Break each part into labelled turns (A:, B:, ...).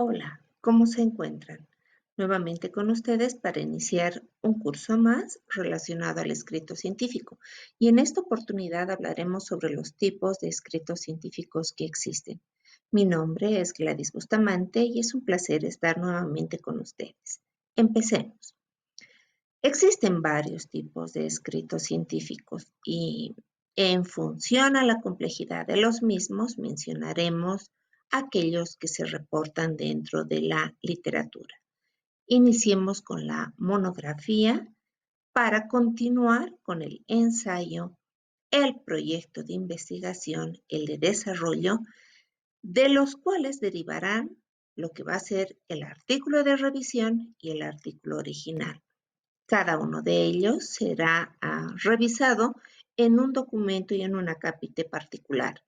A: Hola, ¿cómo se encuentran? Nuevamente con ustedes para iniciar un curso más relacionado al escrito científico. Y en esta oportunidad hablaremos sobre los tipos de escritos científicos que existen. Mi nombre es Gladys Bustamante y es un placer estar nuevamente con ustedes. Empecemos. Existen varios tipos de escritos científicos y en función a la complejidad de los mismos mencionaremos aquellos que se reportan dentro de la literatura. Iniciemos con la monografía para continuar con el ensayo, el proyecto de investigación, el de desarrollo, de los cuales derivarán lo que va a ser el artículo de revisión y el artículo original. Cada uno de ellos será revisado en un documento y en una cápite particular,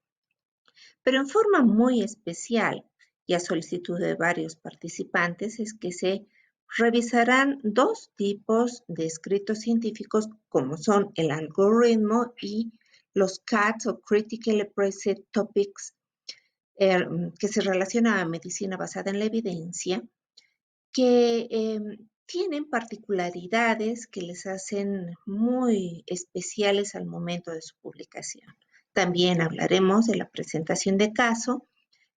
A: pero en forma muy especial y a solicitud de varios participantes es que se revisarán dos tipos de escritos científicos como son el algoritmo y los CATs o Critically Appraised Topics que se relacionan a medicina basada en la evidencia que tienen particularidades que les hacen muy especiales al momento de su publicación. También hablaremos de la presentación de caso,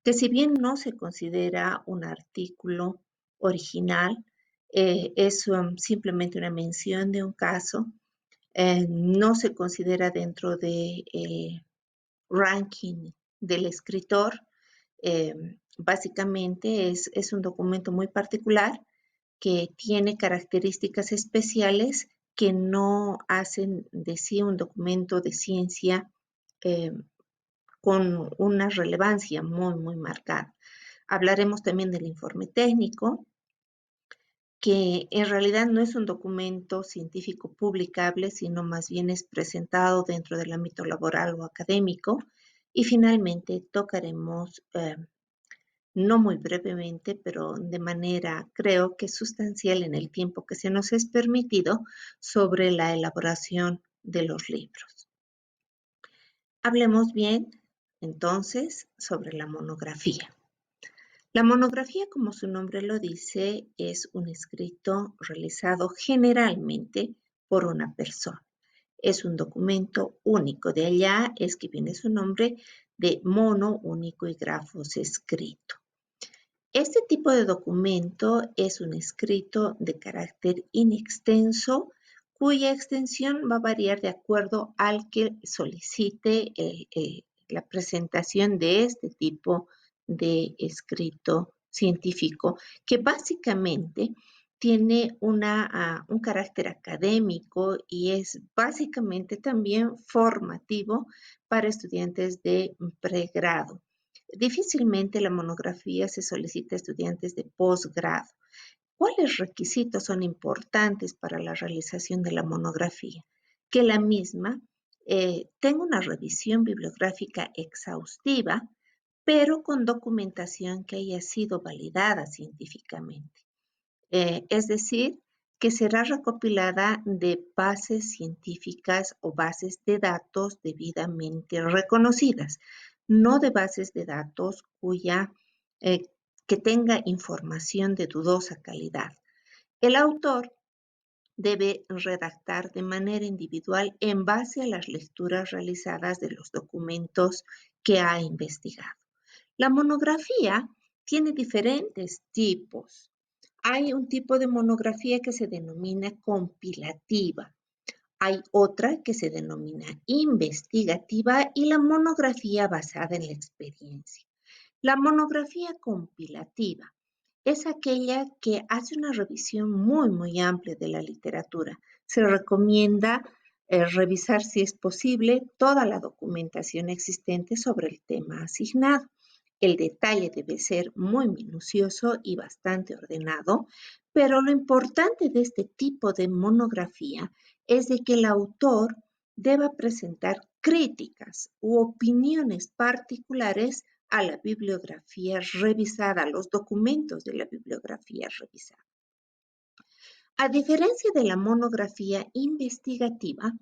A: que si bien no se considera un artículo original, es simplemente una mención de un caso, no se considera dentro del ranking del escritor. Básicamente es un documento muy particular que tiene características especiales que no hacen de sí un documento de ciencia eh, con una relevancia muy marcada. Hablaremos también del informe técnico, que en realidad no es un documento científico publicable, sino más bien es presentado dentro del ámbito laboral o académico. Y finalmente tocaremos no muy brevemente, pero de manera creo que sustancial en el tiempo que se nos es permitido sobre la elaboración de los libros. Hablemos bien entonces sobre la monografía. La monografía, como su nombre lo dice, es un escrito realizado generalmente por una persona. Es un documento único, de allá es que viene su nombre de mono, único y grafos escrito. Este tipo de documento es un escrito de carácter inextenso cuya extensión va a variar de acuerdo al que solicite la presentación de este tipo de escrito científico, que básicamente tiene un carácter académico y es básicamente también formativo para estudiantes de pregrado. Difícilmente la monografía se solicita a estudiantes de posgrado. ¿Cuáles requisitos son importantes para la realización de la monografía? Que la misma tenga una revisión bibliográfica exhaustiva, pero con documentación que haya sido validada científicamente. Es decir, que será recopilada de bases científicas o bases de datos debidamente reconocidas, no de bases de datos eh, que tenga información de dudosa calidad. El autor debe redactar de manera individual en base a las lecturas realizadas de los documentos que ha investigado. La monografía tiene diferentes tipos. Hay un tipo de monografía que se denomina compilativa. Hay otra que se denomina investigativa y la monografía basada en la experiencia. La monografía compilativa es aquella que hace una revisión muy amplia de la literatura. Se recomienda revisar, si es posible, toda la documentación existente sobre el tema asignado. El detalle debe ser muy minucioso y bastante ordenado, pero lo importante de este tipo de monografía es de que el autor deba presentar críticas u opiniones particulares a la bibliografía revisada, a los documentos de la bibliografía revisada. A diferencia de la monografía investigativa,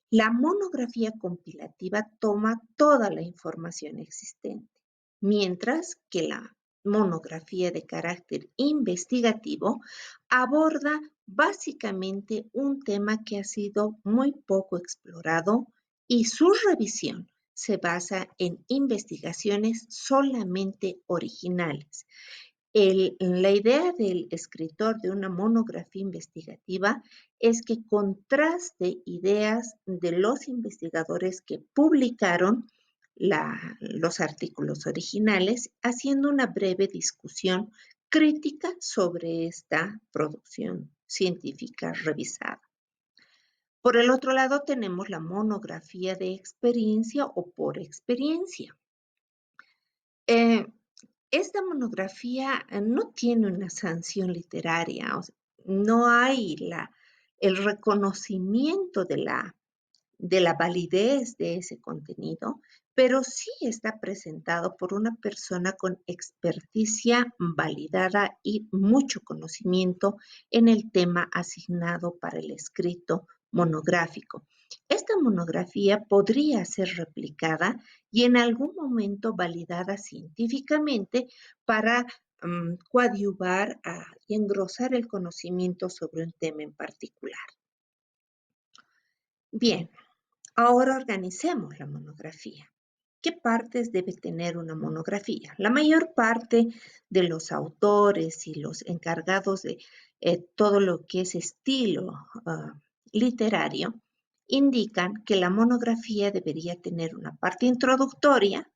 A: la monografía compilativa toma toda la información existente, mientras que la monografía de carácter investigativo aborda básicamente un tema que ha sido muy poco explorado y su revisión se basa en investigaciones solamente originales. La idea del escritor de una monografía investigativa es que contraste ideas de los investigadores que publicaron los artículos originales, haciendo una breve discusión crítica sobre esta producción científica revisada. Por el otro lado, tenemos la monografía de experiencia o por experiencia. Eh, Esta monografía no tiene una sanción literaria, o sea, no hay el reconocimiento de la validez de ese contenido, pero sí está presentado por una persona con experticia validada y mucho conocimiento en el tema asignado para el escrito monográfico. Esta monografía podría ser replicada y en algún momento validada científicamente para coadyuvar y engrosar el conocimiento sobre un tema en particular. Bien, ahora organicemos la monografía. ¿Qué partes debe tener una monografía? La mayor parte de los autores y los encargados de todo lo que es estilo literario indican que la monografía debería tener una parte introductoria,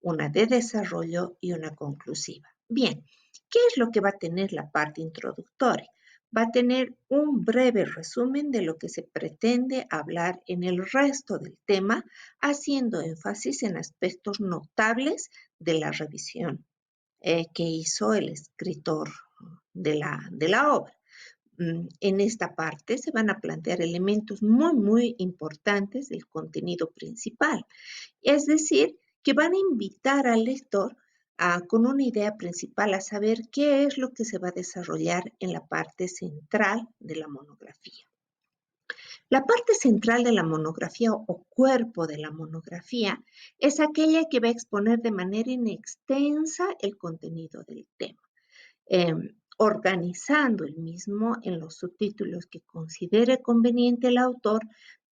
A: una de desarrollo y una conclusiva. Bien, ¿qué es lo que va a tener la parte introductoria? Va a tener un breve resumen de lo que se pretende hablar en el resto del tema, haciendo énfasis en aspectos notables de la revisión que hizo el escritor de la obra. En esta parte se van a plantear elementos muy importantes del contenido principal, es decir, que van a invitar al lector con una idea principal a saber qué es lo que se va a desarrollar en la parte central de la monografía. La parte central de la monografía o cuerpo de la monografía es aquella que va a exponer de manera inextensa el contenido del tema, organizando el mismo en los subtítulos que considere conveniente el autor,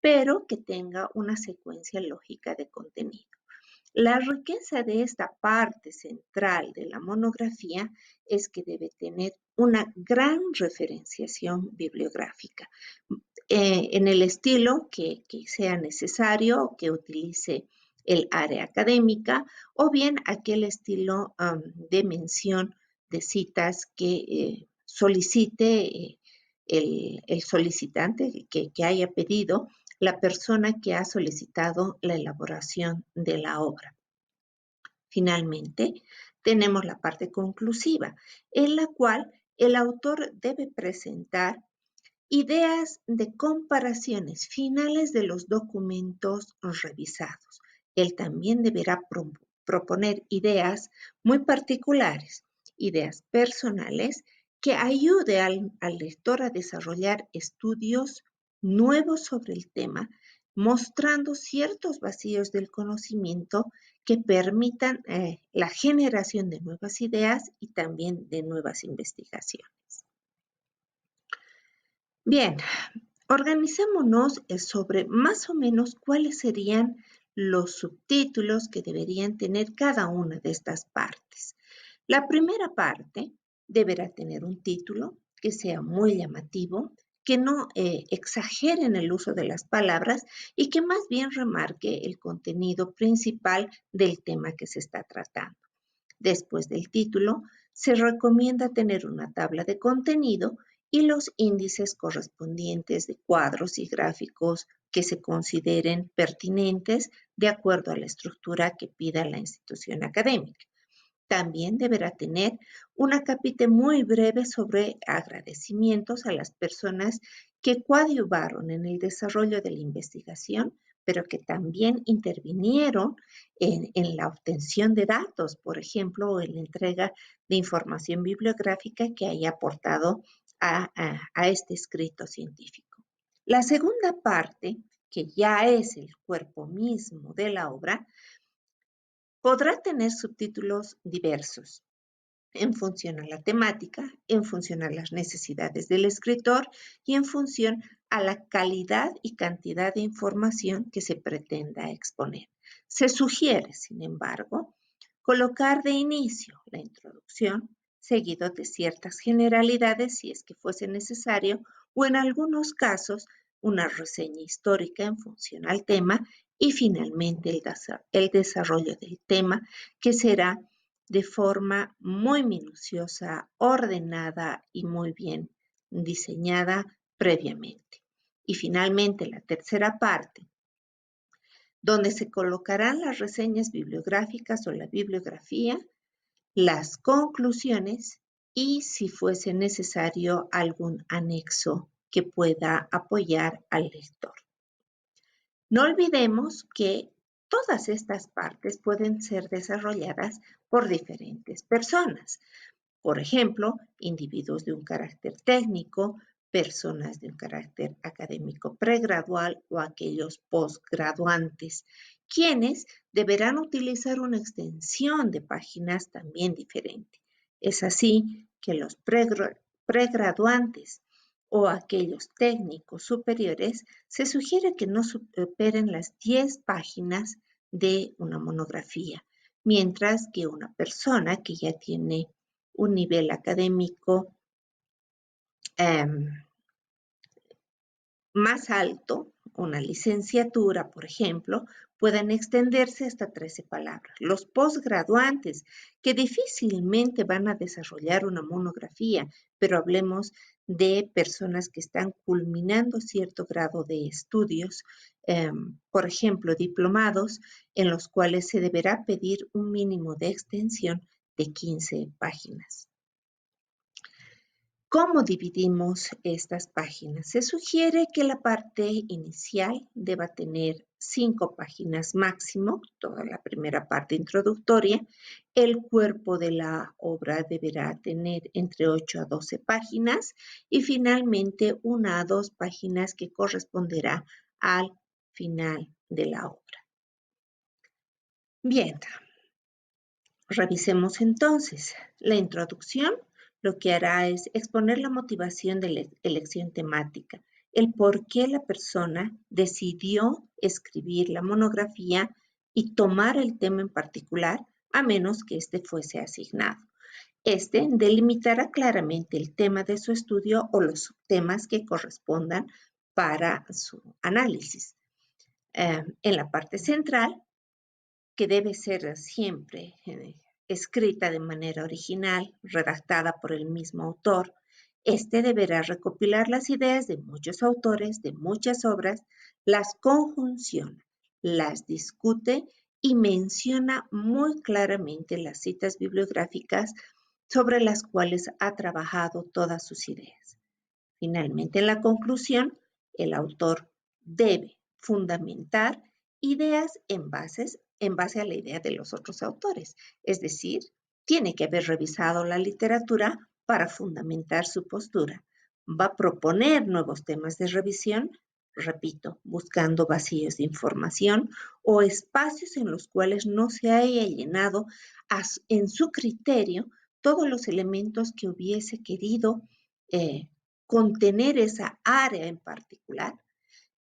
A: pero que tenga una secuencia lógica de contenido. La riqueza de esta parte central de la monografía es que debe tener una gran referenciación bibliográfica en el estilo que sea necesario, que utilice el área académica o bien aquel estilo de mención de citas que solicite el solicitante que haya pedido la persona que ha solicitado la elaboración de la obra. Finalmente, tenemos la parte conclusiva, en la cual el autor debe presentar ideas de comparaciones finales de los documentos revisados. Él también deberá proponer ideas muy particulares, ideas personales que ayude al lector a desarrollar estudios nuevos sobre el tema, mostrando ciertos vacíos del conocimiento que permitan la generación de nuevas ideas y también de nuevas investigaciones. Bien, organicémonos sobre más o menos cuáles serían los subtítulos que deberían tener cada una de estas partes. La primera parte deberá tener un título que sea muy llamativo, que no exagere en el uso de las palabras y que más bien remarque el contenido principal del tema que se está tratando. Después del título, se recomienda tener una tabla de contenido y los índices correspondientes de cuadros y gráficos que se consideren pertinentes de acuerdo a la estructura que pida la institución académica. También deberá tener un acápite muy breve sobre agradecimientos a las personas que coadyuvaron en el desarrollo de la investigación, pero que también intervinieron en la obtención de datos, por ejemplo, o en la entrega de información bibliográfica que haya aportado a este escrito científico. La segunda parte, que ya es el cuerpo mismo de la obra, podrá tener subtítulos diversos. en función a la temática, en función a las necesidades del escritor y en función a la calidad y cantidad de información que se pretenda exponer. Se sugiere, sin embargo, colocar de inicio la introducción, seguido de ciertas generalidades si es que fuese necesario, o en algunos casos una reseña histórica en función al tema y finalmente el desarrollo del tema, que será de forma muy minuciosa, ordenada y muy bien diseñada previamente. Y finalmente, la tercera parte, donde se colocarán las reseñas bibliográficas o la bibliografía, las conclusiones y, si fuese necesario, algún anexo que pueda apoyar al lector. No olvidemos que todas estas partes pueden ser desarrolladas por diferentes personas. Por ejemplo, individuos de un carácter técnico, personas de un carácter académico pregradual o aquellos posgraduantes, quienes deberán utilizar una extensión de páginas también diferente. Es así que los pregraduantes o aquellos técnicos superiores se sugiere que no superen las 10 páginas de una monografía, mientras que una persona que ya tiene un nivel académico más alto, una licenciatura, por ejemplo, pueden extenderse hasta 13 palabras. Los posgraduantes, que difícilmente van a desarrollar una monografía, pero hablemos de personas que están culminando cierto grado de estudios, por ejemplo, diplomados, en los cuales se deberá pedir un mínimo de extensión de 15 páginas. ¿Cómo dividimos estas páginas? Se sugiere que la parte inicial deba tener 5 páginas máximo, toda la primera parte introductoria. El cuerpo de la obra deberá tener entre 8 a 12 páginas y finalmente 1 a 2 páginas que corresponderá al final de la obra. Bien, revisemos entonces la introducción. Lo que hará es exponer la motivación de la elección temática, el por qué la persona decidió escribir la monografía y tomar el tema en particular, a menos que éste fuese asignado. Este delimitará claramente el tema de su estudio o los temas que correspondan para su análisis. En la parte central, que debe ser siempre escrita de manera original, redactada por el mismo autor. Este deberá recopilar las ideas de muchos autores, de muchas obras, las conjunciona, las discute y menciona muy claramente las citas bibliográficas sobre las cuales ha trabajado todas sus ideas. Finalmente, en la conclusión, el autor debe fundamentar ideas en base a la idea de los otros autores. Es decir, tiene que haber revisado la literatura para fundamentar su postura. Va a proponer nuevos temas de revisión, repito, buscando vacíos de información o espacios en los cuales no se haya llenado en su criterio todos los elementos que hubiese querido contener esa área en particular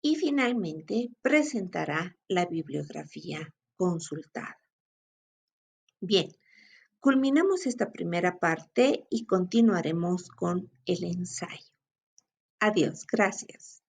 A: y finalmente presentará la bibliografía consultada. Bien, culminamos esta primera parte y continuaremos con el ensayo. Adiós, gracias.